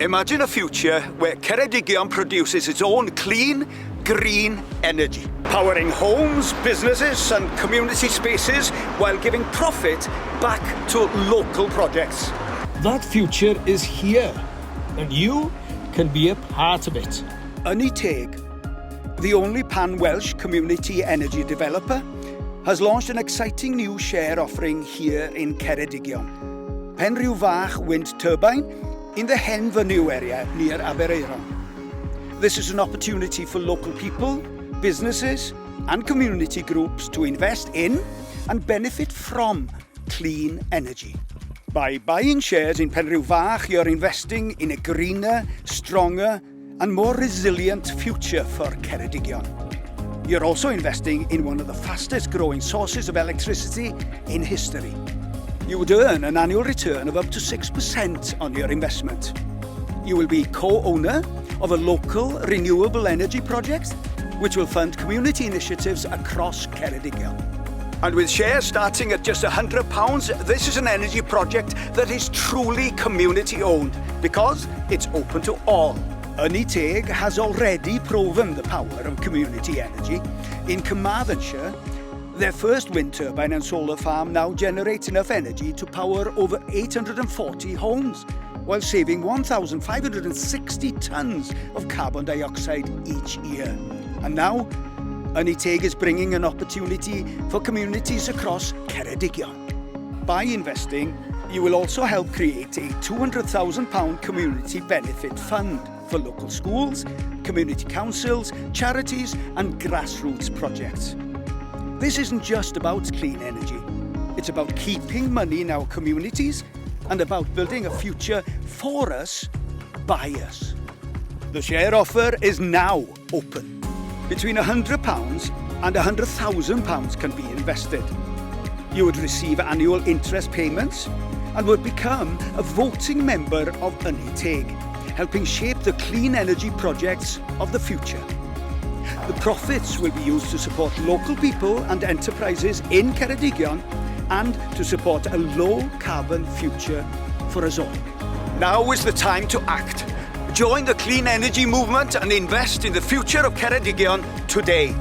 Imagine a future where Ceredigion produces its own clean, green energy, powering homes, businesses and community spaces while giving profit back to local projects. That future is here, and you can be a part of it. Ynni Teg, the only pan-Welsh community energy developer, has launched an exciting new share offering here in Ceredigion. Penrhyw Fach Wind Turbine in the Hen Fynyw area near Aberaeron. This is an opportunity for local people, businesses and community groups to invest in and benefit from clean energy. By buying shares in Penrhyw Fach, you're investing in a greener, stronger and more resilient future for Ceredigion. You're also investing in one of the fastest growing sources of electricity in history. You would earn an annual return of up to 6% on your investment. You will be co-owner of a local renewable energy project which will fund community initiatives across Ceredigion. And with shares starting at just £100, this is an energy project that is truly community owned because it's open to all. Ynni Teg has already proven the power of community energy. In Carmarthenshire, their first wind turbine and solar farm now generates enough energy to power over 840 homes, while saving 1,560 tonnes of carbon dioxide each year. And now, Ynni Teg is bringing an opportunity for communities across Ceredigion. By investing, you will also help create a £200,000 community benefit fund for local schools, community councils, charities and grassroots projects. This isn't just about clean energy. It's about keeping money in our communities and about building a future for us, by us. The share offer is now open. Between £100 and £100,000 can be invested. You would receive annual interest payments and would become a voting member of Ynni Teg, helping shape the clean energy projects of the future. The profits will be used to support local people and enterprises in Ceredigion and to support a low-carbon future for us all. Now is the time to act. Join the clean energy movement and invest in the future of Ceredigion today.